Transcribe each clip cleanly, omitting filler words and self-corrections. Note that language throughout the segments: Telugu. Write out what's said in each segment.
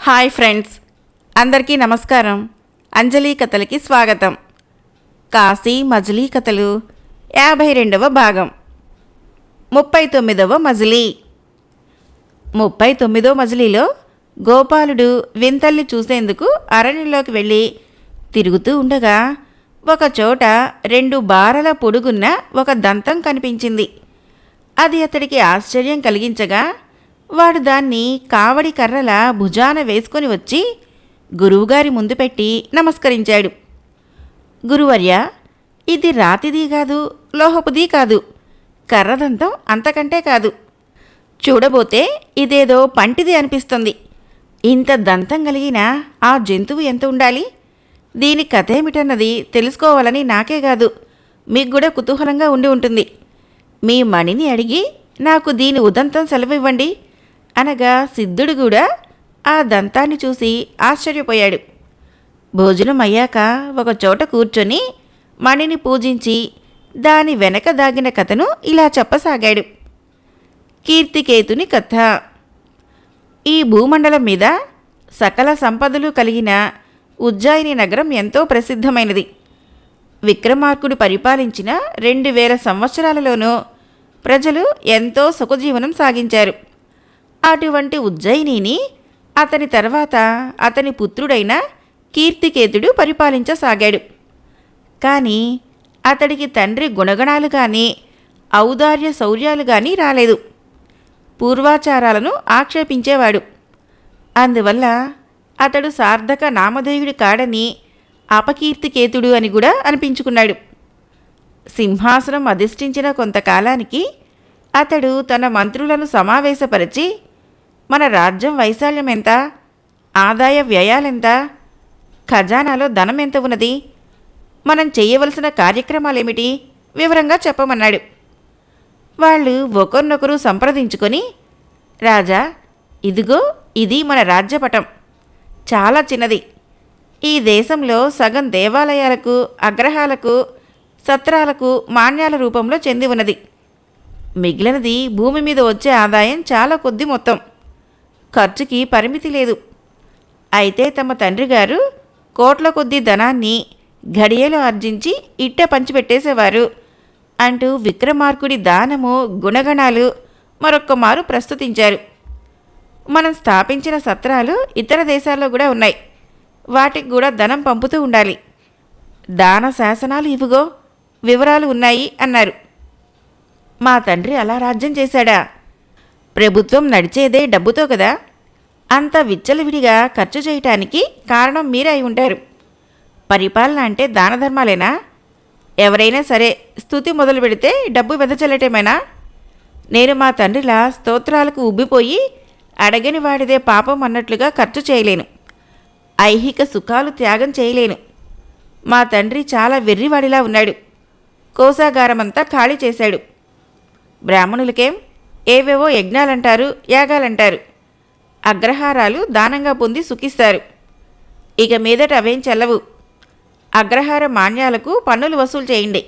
హాయ్ ఫ్రెండ్స్, అందరికీ నమస్కారం. అంజలి కథలకి స్వాగతం. కాశీ మజిలీ కథలు 52వ భాగం. 39వ మజిలీ. 39వ మజిలీలో గోపాలుడు వింతల్ని చూసేందుకు అరణ్యంలోకి వెళ్ళి తిరుగుతూ ఉండగా ఒకచోట 2 బారల పొడుగున్న ఒక దంతం కనిపించింది. అది అతడికి ఆశ్చర్యం కలిగించగా వాడు దాన్ని కావడి కర్రల భుజాన వేసుకొని వచ్చి గురువుగారి ముందు పెట్టి నమస్కరించాడు. గురువర్య, ఇది రాతిది కాదు, లోహపుది కాదు, కర్రదంతం అంతకంటే కాదు. చూడబోతే ఇదేదో పంటిది అనిపిస్తుంది. ఇంత దంతం కలిగిన ఆ జంతువు ఎంత ఉండాలి? దీని కథేమిటన్నది తెలుసుకోవాలని నాకే కాదు, మీకు కూడా కుతూహలంగా ఉండి ఉంటుంది. మీ మణిని అడిగి నాకు దీని ఉదంతం సెలవివ్వండి అనగా సిద్ధుడు కూడా ఆ దంతాన్ని చూసి ఆశ్చర్యపోయాడు. భోజనం అయ్యాక ఒకచోట కూర్చొని మణిని పూజించి దాని వెనక దాగిన కథను ఇలా చెప్పసాగాడు. కీర్తికేతుని కథ. ఈ భూమండలం మీద సకల సంపదలు కలిగిన ఉజ్జయిని నగరం ఎంతో ప్రసిద్ధమైనది. విక్రమార్కుడు పరిపాలించిన 2000 సంవత్సరాలలోనూ ప్రజలు ఎంతో సుఖజీవనం సాగించారు. అటువంటి ఉజ్జయినిని అతని తర్వాత అతని పుత్రుడైన కీర్తికేతుడు పరిపాలించసాగాడు. కానీ అతడికి తండ్రి గుణగణాలు కానీ ఔదార్య శౌర్యాలు కానీ రాలేదు. పూర్వాచారాలను ఆక్షేపించేవాడు. అందువల్ల అతడు సార్థక నామధేయుడి కాడని అపకీర్తికేతుడు అని కూడా అనిపించుకున్నాడు. సింహాసనం అధిష్ఠించిన కొంతకాలానికి అతడు తన మంత్రులను సమావేశపరిచి, మన రాజ్యం వైశాల్యం ఎంత, ఆదాయ వ్యయాలెంత, ఖజానాలో ధనం ఎంత ఉన్నది, మనం చేయవలసిన కార్యక్రమాలేమిటి వివరంగా చెప్పమన్నాడు. వాళ్ళు ఒకరినొకరు సంప్రదించుకొని, రాజా, ఇదిగో ఇది మన రాజ్యపటం, చాలా చిన్నది. ఈ దేశంలో సగం దేవాలయాలకు, అగ్రహాలకు, సత్రాలకు మాన్యాల రూపంలో చెంది ఉన్నది. మిగిలినది భూమి మీద వచ్చే ఆదాయం చాలా కొద్ది మొత్తం. ఖర్చుకి పరిమితి లేదు. అయితే తమ తండ్రి గారు కోట్ల కొద్ది ధనాన్ని ఘడియలో ఆర్జించి ఇట్టే పంచిపెట్టేసేవారు అంటూ విక్రమార్కుడి దానము, గుణగణాలు మరొక్కమారు ప్రస్తుతించారు. మనం స్థాపించిన సత్రాలు ఇతర దేశాల్లో కూడా ఉన్నాయి. వాటికి కూడా ధనం పంపుతూ ఉండాలి. దాన శాసనాలు ఇవిగో, వివరాలు ఉన్నాయి అన్నారు. మా తండ్రి అలా రాజ్యం చేశాడా? ప్రభుత్వం నడిచేదే డబ్బుతో కదా. అంత విచ్చలవిడిగా ఖర్చు చేయటానికి కారణం మీరే అయి ఉంటారు. పరిపాలన అంటే దాన ధర్మాలేనా? ఎవరైనా సరే స్తుతి మొదలు పెడితే డబ్బు వెదచల్లటమేనా? నేను మా తండ్రిలా స్తోత్రాలకు ఉబ్బిపోయి అడగని వాడిదే పాపం అన్నట్లుగా ఖర్చు చేయలేను. ఐహిక సుఖాలు త్యాగం చేయలేను. మా తండ్రి చాలా వెర్రివాడిలా ఉన్నాడు. కోశాగారమంతా ఖాళీ చేశాడు. బ్రాహ్మణులకేం ఏవేవో యజ్ఞాలంటారు, యాగాలంటారు. అగ్రహారాలు దానంగా పొంది సుఖిస్తారు. ఇక మీదట అవేం చెల్లవు. అగ్రహార మాన్యాలకు పన్నులు వసూలు చేయండి.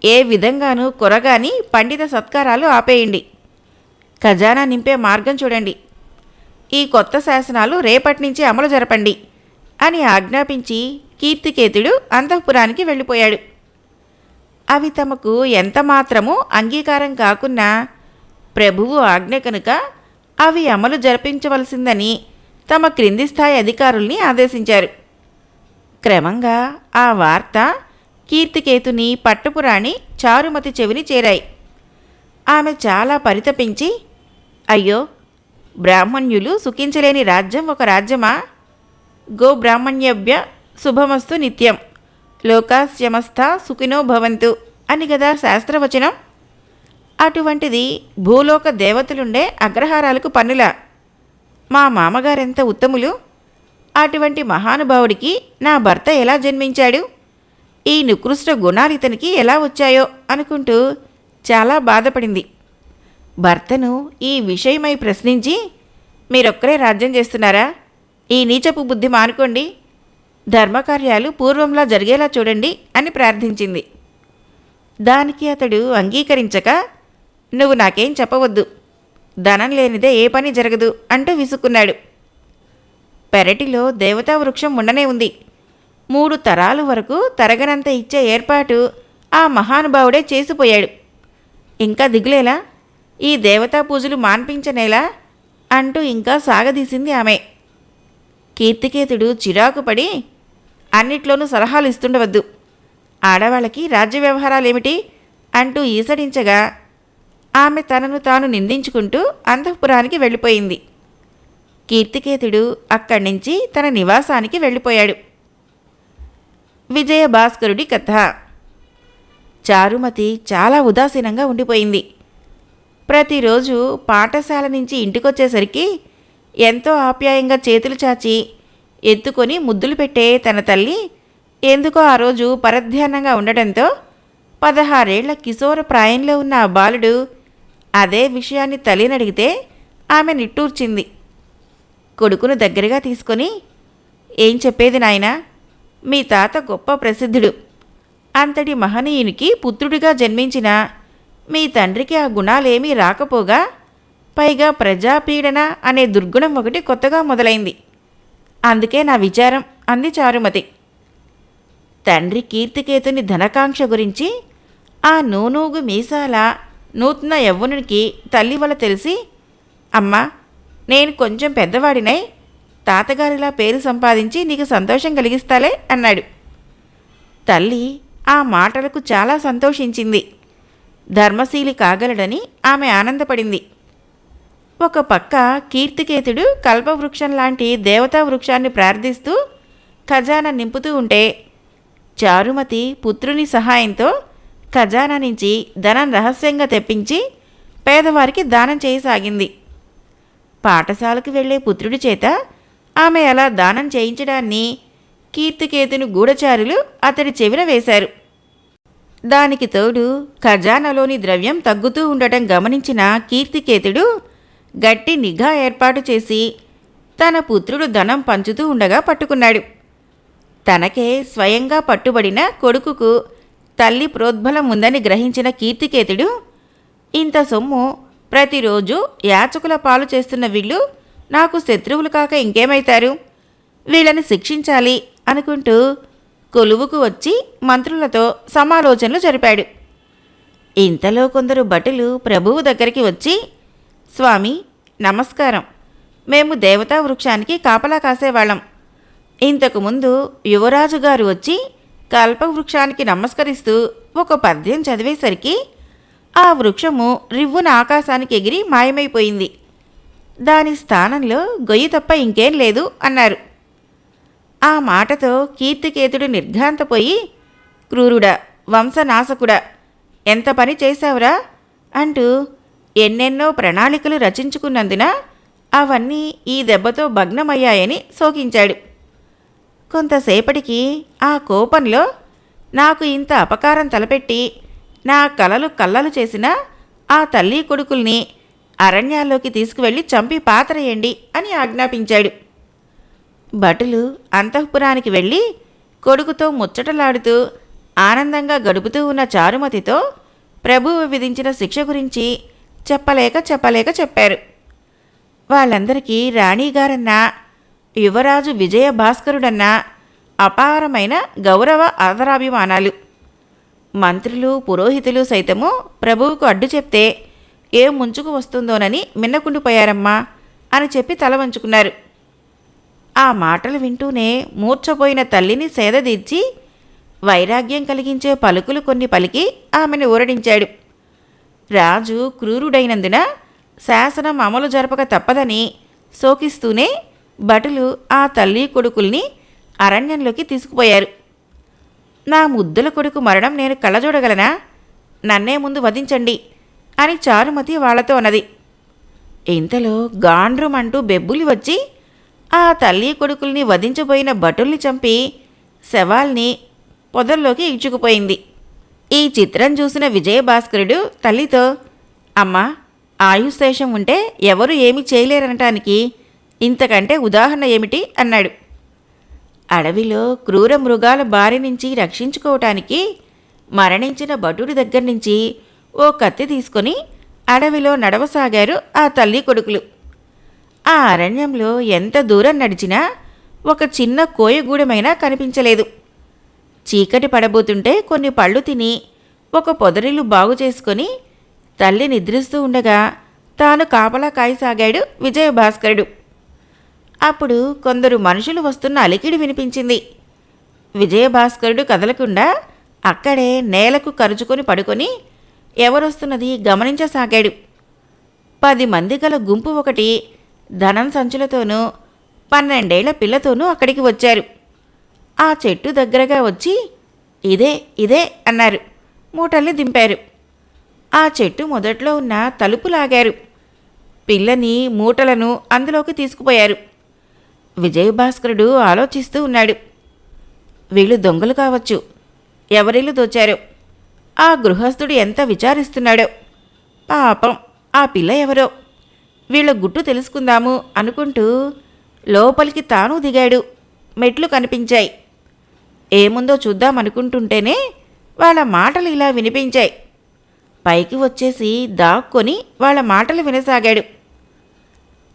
ఏ విధంగానూ కొరగాని పండిత సత్కారాలు ఆపేయండి. ఖజానా నింపే మార్గం చూడండి. ఈ కొత్త శాసనాలు రేపటి నుంచి అమలు జరపండి అని ఆజ్ఞాపించి కీర్తికేతుడు అంతఃపురానికి వెళ్ళిపోయాడు. అవి తమకు ఎంతమాత్రమూ అంగీకారం కాకున్నా ప్రభువు ఆజ్ఞ కనుక అవి అమలు జరిపించవలసిందని తమ క్రింది స్థాయి అధికారుల్ని ఆదేశించారు. క్రమంగా ఆ వార్త కీర్తికేతుని పట్టపురాణి చారుమతి చెవిని చేరాయి. ఆమె చాలా పరితపించి, అయ్యో, బ్రాహ్మణ్యులు సుఖించలేని రాజ్యం ఒక రాజ్యమా? గో బ్రాహ్మణ్యభ్య శుభమస్తు నిత్యం, లోకాస్యమస్థ సుఖినో భవంతు అని గదా శాస్త్రవచనం. అటువంటిది భూలోక దేవతలుండే అగ్రహారాలకు పన్నులా? మా మామగారెంత ఉత్తములు! అటువంటి మహానుభావుడికి నా భర్త ఎలా జన్మించాడు? ఈ నికృష్ట గుణాలు ఇతనికి ఎలా వచ్చాయో అనుకుంటూ చాలా బాధపడింది. భర్తను ఈ విషయమై ప్రశ్నించి, మీరొక్కరే రాజ్యం చేస్తున్నారా? ఈ నీచపు బుద్ధి మానుకోండి. ధర్మకార్యాలు పూర్వంలా జరిగేలా చూడండి అని ప్రార్థించింది. దానికి అతడు అంగీకరించక, నువ్వు నాకేం చెప్పవద్దు, ధనం లేనిదే ఏ పని జరగదు అంటూ విసుక్కున్నాడు. పెరటిలో దేవతా వృక్షం ఉండనే ఉంది. 3 తరాలు వరకు తరగనంత ఇచ్చే ఏర్పాటు ఆ మహానుభావుడే చేసిపోయాడు. ఇంకా దిగులేలా, ఈ దేవతా పూజలు మాన్పించనేలా అంటూ ఇంకా సాగదీసింది ఆమె. కీర్తికేతుడు చిరాకుపడి, అన్నిట్లోనూ సలహాలు ఇస్తుండవద్దు, ఆడవాళ్ళకి రాజ్య వ్యవహారాలేమిటి అంటూ ఈసడించగా ఆమె తనను తాను నిందించుకుంటూ అంతఃపురానికి వెళ్ళిపోయింది. కీర్తికేతుడు అక్కడి నుంచి తన నివాసానికి వెళ్ళిపోయాడు. విజయభాస్కరుడి కథ. చారుమతి చాలా ఉదాసీనంగా ఉండిపోయింది. ప్రతిరోజు పాఠశాల నుంచి ఇంటికొచ్చేసరికి ఎంతో ఆప్యాయంగా చేతులు చాచి ఎత్తుకొని ముద్దులు పెట్టే తన తల్లి ఎందుకో ఆ రోజు పరధ్యానంగా ఉండటంతో 16 ఏళ్ల కిశోర ప్రాయంలో ఉన్న ఆ బాలుడు అదే విషయాన్ని తల్లినడిగితే ఆమె నిట్టూర్చింది. కొడుకును దగ్గరగా తీసుకొని, ఏం చెప్పేది నాయనా, మీ తాత గొప్ప ప్రసిద్ధుడు. అంతటి మహనీయునికి పుత్రుడిగా జన్మించిన మీ తండ్రికి ఆ గుణాలేమీ రాకపోగా పైగా ప్రజాపీడన అనే దుర్గుణం ఒకటి కొత్తగా మొదలైంది. అందుకే నా విచారం అంది చారుమతి. తండ్రి కీర్తికేతుని ధనకాంక్ష గురించి ఆ నూనూగు మీసాల నూతన యవ్వనునికి తల్లి వల్ల తెలిసి, అమ్మా, నేను కొంచెం పెద్దవాడినై తాతగారిలా పేరు సంపాదించి నీకు సంతోషం కలిగిస్తాలే అన్నాడు. తల్లి ఆ మాటలకు చాలా సంతోషించింది. ధర్మశీలి కాగలడని ఆమె ఆనందపడింది. ఒక పక్క కీర్తికేతుడు కల్పవృక్షం లాంటి దేవతా వృక్షాన్ని ప్రార్థిస్తూ ఖజానా నింపుతూ ఉంటే, చారుమతి పుత్రుని సహాయంతో ఖజానా నుంచి ధనం రహస్యంగా తెప్పించి పేదవారికి దానం చేయసాగింది. పాఠశాలకు వెళ్లే పుత్రుడి చేత ఆమె అలా దానం చేయించడాన్ని కీర్తికేతుని గూఢచారులు అతడి చెవిన వేశారు. దానికి తోడు ఖజానాలోని ద్రవ్యం తగ్గుతూ ఉండటం గమనించిన కీర్తికేతుడు గట్టి నిఘా ఏర్పాటు చేసి తన పుత్రుడు ధనం పంచుతూ ఉండగా పట్టుకున్నాడు. తనకే స్వయంగా పట్టుబడిన కొడుకుకు తల్లి ప్రోద్బలం ఉందని గ్రహించిన కీర్తికేతుడు, ఇంత సొమ్ము ప్రతిరోజు యాచకుల పాలు చేస్తున్న వీళ్ళు నాకు శత్రువులు కాక ఇంకేమైతారు, వీళ్ళని శిక్షించాలి అనుకుంటూ కొలువుకు వచ్చి మంత్రులతో సమాలోచనలు జరిపాడు. ఇంతలో కొందరు భటులు ప్రభువు దగ్గరికి వచ్చి, స్వామి నమస్కారం, మేము దేవతా వృక్షానికి కాపలా కాసేవాళ్ళం. ఇంతకుముందు యువరాజు గారు వచ్చి కల్పవృక్షానికి నమస్కరిస్తూ ఒక పద్యం చదివేసరికి ఆ వృక్షము రివ్వున ఆకాశానికి ఎగిరి మాయమైపోయింది. దాని స్థానంలో గొయ్యి తప్ప ఇంకేం లేదు అన్నారు. ఆ మాటతో కీర్తికేతుడు నిర్ఘాంతపోయి, క్రూరుడా, వంశనాశకుడా, ఎంత పని చేశావురా అంటూ ఎన్నెన్నో ప్రణాళికలు రచించుకున్నందున అవన్నీ ఈ దెబ్బతో భగ్నమయ్యాయని శోకించాడు. కొంతసేపటికి ఆ కోపంలో, నాకు ఇంత అపకారం తలపెట్టి నా కలలు కల్లలు చేసిన ఆ తల్లి కొడుకుల్ని అరణ్యాల్లోకి తీసుకువెళ్ళి చంపి పాతరేయండి అని ఆజ్ఞాపించాడు. భటులు అంతఃపురానికి వెళ్ళి కొడుకుతో ముచ్చటలాడుతూ ఆనందంగా గడుపుతూ ఉన్న చారుమతితో ప్రభువు విధించిన శిక్ష గురించి చెప్పలేక చెప్పారు. వాళ్ళందరికీ రాణిగారన్నా యువరాజు విజయభాస్కరుడన్నా అపారమైన గౌరవ ఆదరాభిమానాలు. మంత్రులు పురోహితులు సైతము ప్రభువుకు అడ్డు చెప్తే ఏం ముంచుకు వస్తుందోనని మిన్నకుండిపోయారమ్మా అని చెప్పి తల వంచుకున్నారు. ఆ మాటలు వింటూనే మూర్ఛపోయిన తల్లిని సేదదీర్చి వైరాగ్యం కలిగించే పలుకులు కొన్ని పలికి ఆమెను ఊరడించాడు. రాజు క్రూరుడైనందున శాసనం అమలు జరపక తప్పదని శోకిస్తూనే భటులు ఆ తల్లి కొడుకుల్ని అరణ్యంలోకి తీసుకుపోయారు. నా ముద్దుల కొడుకు మరణం నేను కళ్ళజూడగలనా? నన్నే ముందు వధించండి అని చారుమతి వాళ్లతో అన్నది. ఇంతలో గాండ్రుమంటూ బెబ్బులి వచ్చి ఆ తల్లి కొడుకుల్ని వధించబోయిన భటుల్ని చంపి శవాల్ని పొదల్లోకి ఈడ్చుకుపోయింది. ఈ చిత్రం చూసిన విజయభాస్కరుడు తల్లితో, అమ్మా, ఆయుశేషం ఉంటే ఎవరు ఏమీ చేయలేరనటానికి ఇంతకంటే ఉదాహరణ ఏమిటి అన్నాడు. అడవిలో క్రూర మృగాల బారి నుంచి రక్షించుకోవటానికి మరణించిన భటుడి దగ్గర నుంచి ఓ కత్తి తీసుకొని అడవిలో నడవసాగారు ఆ తల్లి కొడుకులు. ఆ అరణ్యంలో ఎంత దూరం నడిచినా ఒక చిన్న కోయగూడెమైనా కనిపించలేదు. చీకటి పడబోతుంటే కొన్ని పళ్ళు తిని ఒక పొదరిల్లు బాగు చేసుకొని తల్లి నిద్రిస్తూ ఉండగా తాను కాపలా కాయసాగాడు విజయభాస్కరుడు. అప్పుడు కొందరు మనుషులు వస్తున్న అలికిడి వినిపించింది. విజయభాస్కరుడు కదలకుండా అక్కడే నేలకు కరుచుకొని పడుకొని ఎవరొస్తున్నది గమనించసాగాడు. 10 మంది గల గుంపు ఒకటి ధనం సంచులతోనూ 12 ఏళ్ల పిల్లతోనూ అక్కడికి వచ్చారు. ఆ చెట్టు దగ్గరగా వచ్చి ఇదే ఇదే అన్నారు. మూటల్ని దింపారు. ఆ చెట్టు మొదట్లో ఉన్న తలుపు లాగారు. పిల్లని మూటలను అందులోకి తీసుకుపోయారు. విజయభాస్కరుడు ఆలోచిస్తూ ఉన్నాడు. వీళ్ళు దొంగలు కావచ్చు. ఎవరిల్లు దోచారో. ఆ గృహస్థుడు ఎంత విచారిస్తున్నాడో. పాపం ఆ పిల్ల ఎవరో. వీళ్ళ గుట్టు తెలుసుకుందాము అనుకుంటూ లోపలికి తాను దిగాడు. మెట్లు కనిపించాయి. ఏముందో చూద్దామనుకుంటుంటేనే వాళ్ళ మాటలు ఇలా వినిపించాయి. పైకి వచ్చేసి దాక్కొని వాళ్ళ మాటలు వినసాగాడు.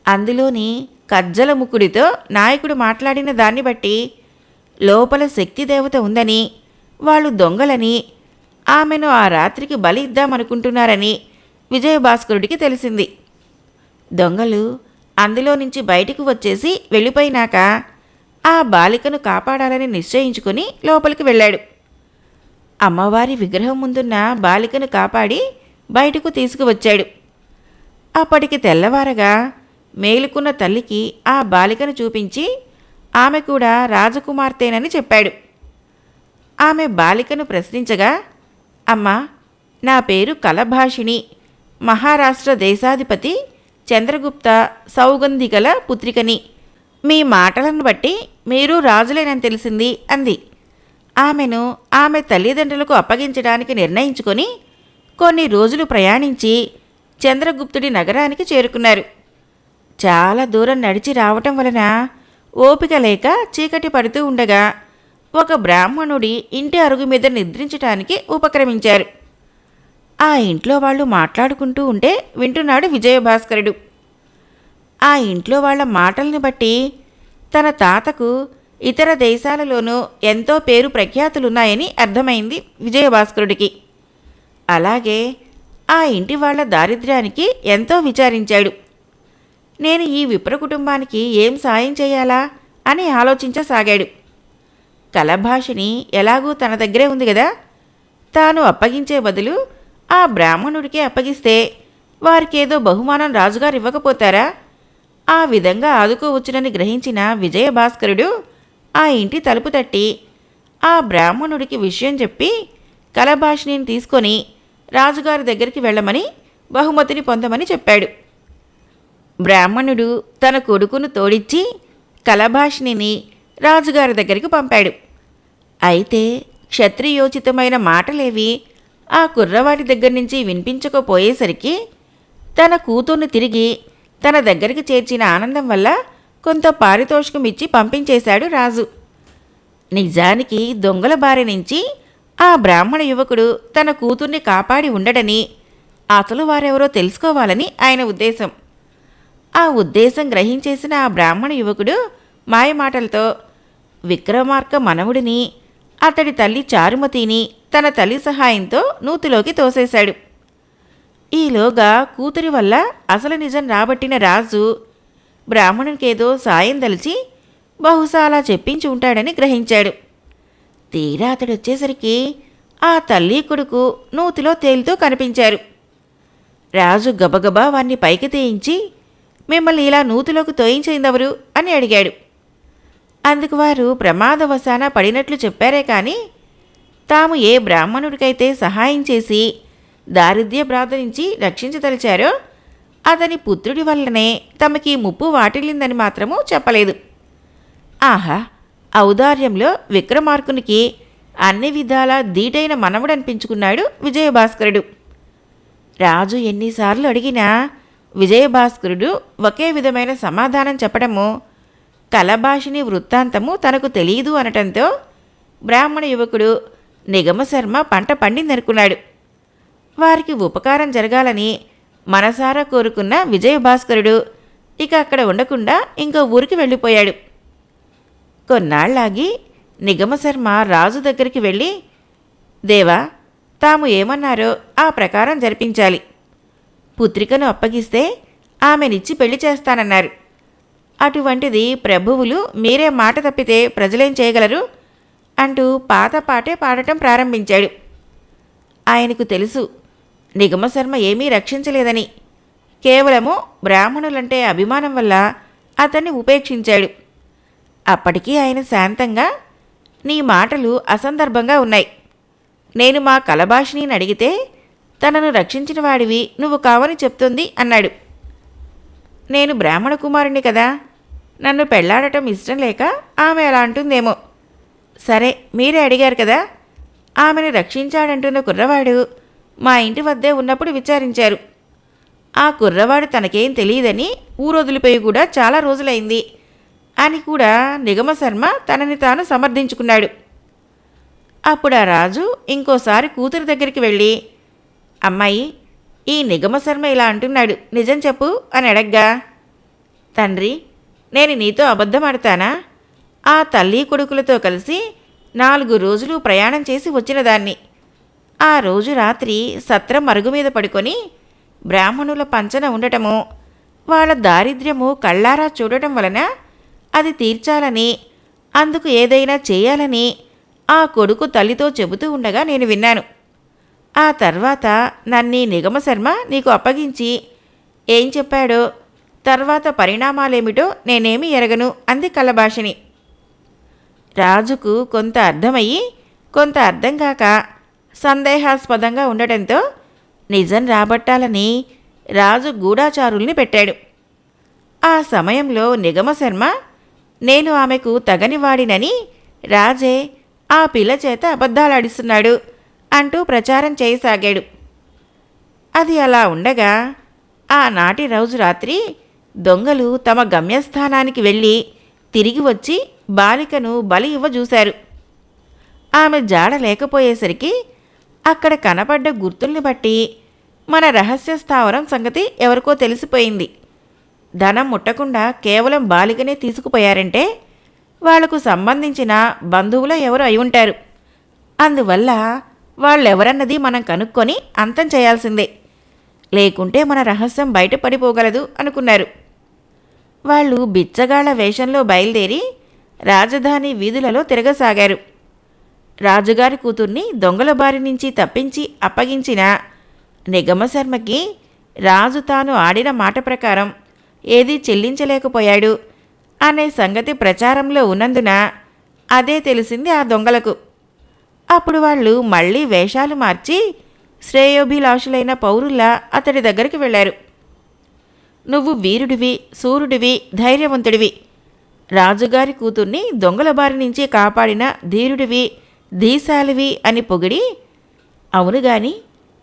అందులోని కజ్జల ముక్కుడితో నాయకుడు మాట్లాడిన దాన్ని బట్టి లోపల శక్తిదేవత ఉందని, వాళ్ళు దొంగలని, ఆమెను ఆ రాత్రికి బలి ఇద్దామనుకుంటున్నారని విజయభాస్కరుడికి తెలిసింది. దొంగలు అందులో నుంచి బయటికి వచ్చేసి వెళ్ళిపోయినాక ఆ బాలికను కాపాడాలని నిశ్చయించుకుని లోపలికి వెళ్ళాడు. అమ్మవారి విగ్రహం ముందున్న బాలికను కాపాడి బయటకు తీసుకువచ్చాడు. అప్పటికి తెల్లవారగా మేలుకున్న తల్లికి ఆ బాలికను చూపించి ఆమె కూడా రాజకుమార్తెనని చెప్పాడు. ఆమె బాలికను ప్రశ్నించగా, అమ్మా, నా పేరు కలభాషిణి, మహారాష్ట్ర దేశాధిపతి చంద్రగుప్త సౌగంధికల పుత్రికని. మీ మాటలను బట్టి మీరు రాజులేనని తెలిసింది అంది. ఆమెను ఆమె తల్లిదండ్రులకు అప్పగించడానికి నిర్ణయించుకొని కొన్ని రోజులు ప్రయాణించి చంద్రగుప్తుడి నగరానికి చేరుకున్నారు. చాలా దూరం నడిచి రావటం వలన ఓపిక లేక చీకటి పడుతూ ఉండగా ఒక బ్రాహ్మణుడి ఇంటి అరుగు మీద నిద్రించటానికి ఉపక్రమించారు. ఆ ఇంట్లో వాళ్ళు మాట్లాడుకుంటూ ఉంటే వింటున్నాడు విజయభాస్కరుడు. ఆ ఇంట్లో వాళ్ళ మాటల్ని బట్టి తన తాతకు ఇతర దేశాలలోనూ ఎంతో పేరు ప్రఖ్యాతులున్నాయని అర్థమైంది విజయభాస్కరుడికి. అలాగే ఆ ఇంటి వాళ్ళ దారిద్ర్యానికి ఎంతో విచారించాడు. నేను ఈ విప్ర కుటుంబానికి ఏం సాయం చేయాలా అని ఆలోచించసాగాడు. కలభాషిని ఎలాగూ తన దగ్గరే ఉంది కదా, తాను అప్పగించే బదులు ఆ బ్రాహ్మణుడికి అప్పగిస్తే వారికేదో బహుమానం రాజుగారు ఇవ్వకపోతారా? ఆ విధంగా ఆదుకోవచ్చునని గ్రహించిన విజయభాస్కరుడు ఆ ఇంటి తలుపు తట్టి ఆ బ్రాహ్మణుడికి విషయం చెప్పి కలభాషిని తీసుకొని రాజుగారి దగ్గరికి వెళ్ళమని బహుమతిని పొందమని చెప్పాడు. బ్రాహ్మణుడు తన కొడుకును తోడిచ్చి కలభాషిని రాజుగారి దగ్గరికి పంపాడు. అయితే క్షత్రియోచితమైన మాటలేవి ఆ కుర్రవాడి దగ్గర నుంచి వినిపించకపోయేసరికి తన కూతుర్ని తిరిగి తన దగ్గరికి చేర్చిన ఆనందం వల్ల కొంత పారితోషికం ఇచ్చి పంపించేశాడు రాజు. నిజానికి దొంగల బారి నుంచి ఆ బ్రాహ్మణ యువకుడు తన కూతుర్ని కాపాడి ఉండడని, అసలు వారెవరో తెలుసుకోవాలని ఆయన ఉద్దేశం. ఆ ఉద్దేశం గ్రహించేసిన ఆ బ్రాహ్మణ యువకుడు మాయమాటలతో విక్రమార్క మనవుడిని, అతడి తల్లి చారుమతిని తన తల్లి సహాయంతో నూతిలోకి తోసేశాడు. ఈలోగా కూతురి వల్ల అసలు నిజం రాబట్టిన రాజు బ్రాహ్మణునికేదో సాయం దలిచి బహుశా అలా చెప్పించి ఉంటాడని గ్రహించాడు. తీరా అతడొచ్చేసరికి ఆ తల్లి కొడుకు నూతిలో తేలుతూ కనిపించారు. రాజు గబగబా వాణ్ణి పైకి తీయించి, మిమ్మల్ని ఇలా నూతిలోకి తోయించేందెవరు అని అడిగాడు. అందుకు వారు ప్రమాదవశాన పడినట్లు చెప్పారే కానీ తాము ఏ బ్రాహ్మణుడికైతే సహాయం చేసి దారిద్ర్య బాధ నుంచి రక్షించదలిచారో అతని పుత్రుడి వల్లనే తమకి ముప్పు వాటిల్లిందని మాత్రమూ చెప్పలేదు. ఆహా, ఔదార్యంలో విక్రమార్కునికి అన్ని విధాలా ధీటైన మనవుడనిపించుకున్నాడు విజయభాస్కరుడు. రాజు ఎన్నిసార్లు అడిగినా విజయభాస్కరుడు ఒకే విధమైన సమాధానం చెప్పడము, కలభాషిని వృత్తాంతము తనకు తెలియదు అనటంతో బ్రాహ్మణ యువకుడు నిగమశర్మ పంట పండిందనుకున్నాడు. వారికి ఉపకారం జరగాలని మనసారా కోరుకున్న విజయభాస్కరుడు ఇక అక్కడ ఉండకుండా ఇంకో ఊరికి వెళ్ళిపోయాడు. కొన్నాళ్లాగి నిగమశర్మ రాజు దగ్గరికి వెళ్ళి, దేవా, తాము ఏమన్నారో ఆ ప్రకారం జరిపించాలి. పుత్రికను అప్పగిస్తే ఆమెనిచ్చి పెళ్లి చేస్తానన్నారు. అటువంటిది ప్రభువులు మీరే మాట తప్పితే ప్రజలేం చేయగలరు అంటూ పాత పాటే పాడటం ప్రారంభించాడు. ఆయనకు తెలుసు నిగమశర్మ ఏమీ రక్షించలేదని. కేవలము బ్రాహ్మణులంటే అభిమానం వల్ల అతన్ని ఉపేక్షించాడు. అప్పటికీ ఆయన శాంతంగా, నీ మాటలు అసందర్భంగా ఉన్నాయి. నేను మా కలభాషిని అడిగితే తనను రక్షించిన వాడివి నువ్వు కావని చెప్తుంది అన్నాడు. నేను బ్రాహ్మణ కుమారుణ్ణి కదా, నన్ను పెళ్లాడటం ఇష్టం లేక ఆమె అలా అంటుందేమో. సరే, మీరే అడిగారు కదా. ఆమెను రక్షించాడంటున్న కుర్రవాడు మా ఇంటి వద్దే ఉన్నప్పుడు విచారించారు. ఆ కుర్రవాడు తనకేం తెలియదని ఊరొదిలిపోయి కూడా చాలా రోజులైంది అని కూడా నిగమశర్మ తనని తాను సమర్థించుకున్నాడు. అప్పుడు ఆ రాజు ఇంకోసారి కూతురి దగ్గరికి వెళ్ళి, అమ్మాయి, ఈ నిగమశర్మ ఇలా అంటున్నాడు, నిజం చెప్పు అని అడగ్గా, తండ్రి, నేను నీతో అబద్ధం ఆడతానా? ఆ తల్లి కొడుకులతో కలిసి 4 రోజులు ప్రయాణం చేసి వచ్చిన దాన్ని. ఆ రోజు రాత్రి సత్రం మరుగు మీద పడుకొని బ్రాహ్మణుల పంచన ఉండటము, వాళ్ళ దారిద్ర్యము కళ్ళారా చూడటం వలన అది తీర్చాలని, అందుకు ఏదైనా చేయాలని ఆ కొడుకు తల్లితో చెబుతూ ఉండగా నేను విన్నాను. ఆ తర్వాత నన్నీ నిగమశర్మ నీకు అప్పగించి ఏం చెప్పాడో, తర్వాత పరిణామాలేమిటో నేనేమీ ఎరగను అంది కలభాషిని. రాజుకు కొంత అర్థమయ్యి కొంత అర్థం కాక సందేహాస్పదంగా ఉండటంతో నిజం రాబట్టాలని రాజు గూఢాచారుల్ని పెట్టాడు. ఆ సమయంలో నిగమశర్మ నేను ఆమెకు తగనివాడినని రాజే ఆ పిల్ల చేత అబద్ధాలాడిస్తున్నాడు అంటూ ప్రచారం చేయసాగాడు. అది అలా ఉండగా ఆనాటి రోజు రాత్రి దొంగలు తమ గమ్యస్థానానికి వెళ్ళి తిరిగి వచ్చి బాలికను బలి ఇవ్వజూశారు. ఆమె జాడ లేకపోయేసరికి అక్కడ కనపడ్డ గుర్తుల్ని బట్టి మన రహస్య స్థావరం సంగతి ఎవరికో తెలిసిపోయింది. ధనం ముట్టకుండా కేవలం బాలికనే తీసుకుపోయారంటే వాళ్లకు సంబంధించిన బంధువులో ఎవరు అయి ఉంటారు. అందువల్ల వాళ్ళెవరన్నది మనం కనుక్కొని అంతం చేయాల్సిందే, లేకుంటే మన రహస్యం బయటపడిపోగలదు అనుకున్నారు. వాళ్ళు బిచ్చగాళ్ల వేషంలో బయలుదేరి రాజధాని వీధులలో తిరగసాగారు. రాజుగారి కూతుర్ని దొంగల బారి నుంచి తప్పించి అప్పగించిన నిగమశర్మకి రాజు తాను ఆడిన మాట ప్రకారం ఏదీ చెల్లించలేకపోయాడు అనే సంగతి ప్రచారంలో ఉన్నందున అదే తెలిసింది ఆ దొంగలకు. అప్పుడు వాళ్ళు మళ్ళీ వేషాలు మార్చి శ్రేయోభిలాషులైన పౌరుల్లా అతడి దగ్గరికి వెళ్ళారు. నువ్వు వీరుడివి, సూర్యుడివి, ధైర్యవంతుడివి, రాజుగారి కూతుర్ని దొంగల బారి నుంచి కాపాడిన ధీరుడివి, ధీశాలివి అని పొగిడి, అవును గాని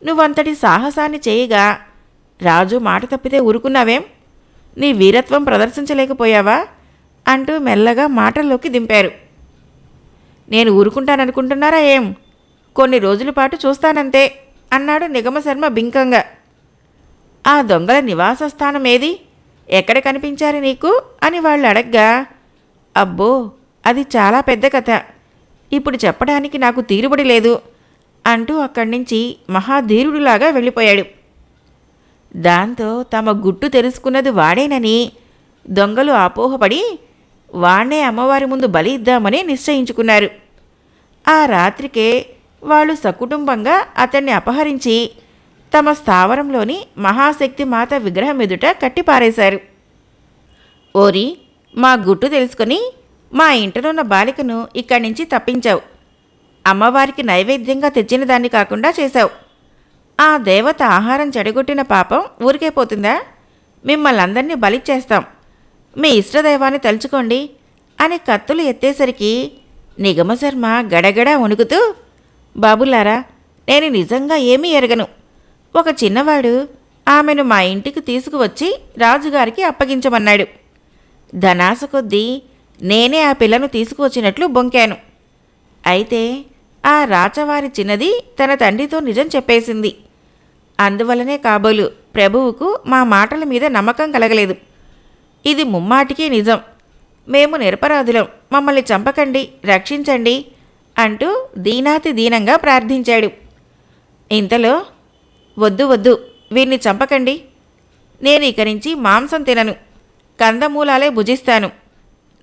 నువ్వంతటి సాహసాన్ని చేయగా రాజు మాట తప్పితే ఊరుకున్నావేం? నీ వీరత్వం ప్రదర్శించలేకపోయావా అంటూ మెల్లగా మాటల్లోకి దింపారు. నేను ఊరుకుంటాననుకుంటున్నారా ఏం? కొన్ని రోజుల పాటు చూస్తానంతే అన్నాడు నిగమశర్మ బింకంగా. ఆ దొంగల నివాస స్థానం ఏది? ఎక్కడ కనిపించారు నీకు అని వాళ్ళు అడగ్గా, అబ్బో, అది చాలా పెద్ద కథ, ఇప్పుడు చెప్పడానికి నాకు తీరుబడి లేదు అంటూ అక్కడి నుంచి మహాధీరుడిలాగా వెళ్ళిపోయాడు. దాంతో తమ గుట్టు తెలుసుకున్నది వాడేనని దొంగలు అపోహపడి వాణ్ణే అమ్మవారి ముందు బలి ఇద్దామని నిశ్చయించుకున్నారు. ఆ రాత్రికే వాళ్ళు సకుటుంబంగా అతన్ని అపహరించి తమ స్థావరంలోని మహాశక్తి మాత విగ్రహం ఎదుట కట్టిపారేశారు. ఓరి, మా గుట్టు తెలుసుకొని మా ఇంటనున్న బాలికను ఇక్కడి నుంచి తప్పించావు. అమ్మవారికి నైవేద్యంగా తెచ్చిన దాన్ని కాకుండా చేశావు. ఆ దేవత ఆహారం చెడగొట్టిన పాపం ఊరికే పోతుందా? మిమ్మల్ని అందరినీ బలిచ్చేస్తాం, మీ ఇష్టదైవాన్ని తలుచుకోండి అని కత్తులు ఎత్తేసరికి నిగమశర్మ గడగడా వణుకుతూ, బాబులారా, నేను నిజంగా ఏమీ ఎరగను. ఒక చిన్నవాడు ఆమెను మా ఇంటికి తీసుకువచ్చి రాజుగారికి అప్పగించమన్నాడు. ధనాస కొద్దీ నేనే ఆ పిల్లను తీసుకువచ్చినట్లు బొంకాను. అయితే ఆ రాచవారి చిన్నది తన తండ్రితో నిజం చెప్పేసింది. అందువలనే కాబోలు ప్రభువుకు మా మాటల మీద నమ్మకం కలగలేదు. ఇది ముమ్మాటికి నిజం. మేము నిరపరాధులం, మమ్మల్ని చంపకండి, రక్షించండి అంటూ దీనాతి దీనంగా ప్రార్థించాడు. ఇంతలో వద్దు వద్దు, వీరిని చంపకండి, నేను ఇక నుంచి మాంసం తినను, కందమూలాలే భుజిస్తాను,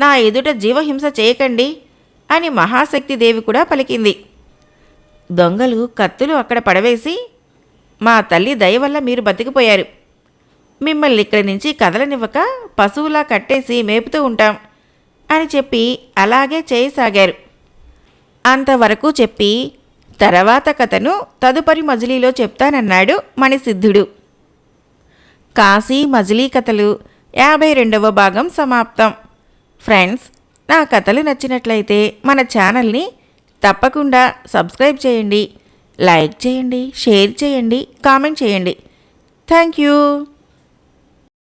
నా ఎదుట జీవహింస చేయకండి అని మహాశక్తిదేవి కూడా పలికింది. దొంగలు కత్తులు అక్కడ పడవేసి, మా తల్లి దయ వల్ల మీరు బతికిపోయారు, మిమ్మల్ని ఇక్కడి నుంచి కదలనివ్వక పశువులా కట్టేసి మేపుతూ ఉంటాం అని చెప్పి అలాగే చేయసాగారు. అంతవరకు చెప్పి తర్వాత కథను తదుపరి మజిలీలో చెప్తానన్నాడు మణిసిద్ధుడు. కాశీ మజిలీ కథలు 52వ భాగం సమాప్తం. ఫ్రెండ్స్, నా కథలు నచ్చినట్లయితే మన ఛానల్ని తప్పకుండా సబ్స్క్రైబ్ చేయండి, లైక్ చేయండి, షేర్ చేయండి, కామెంట్ చేయండి. Thank you.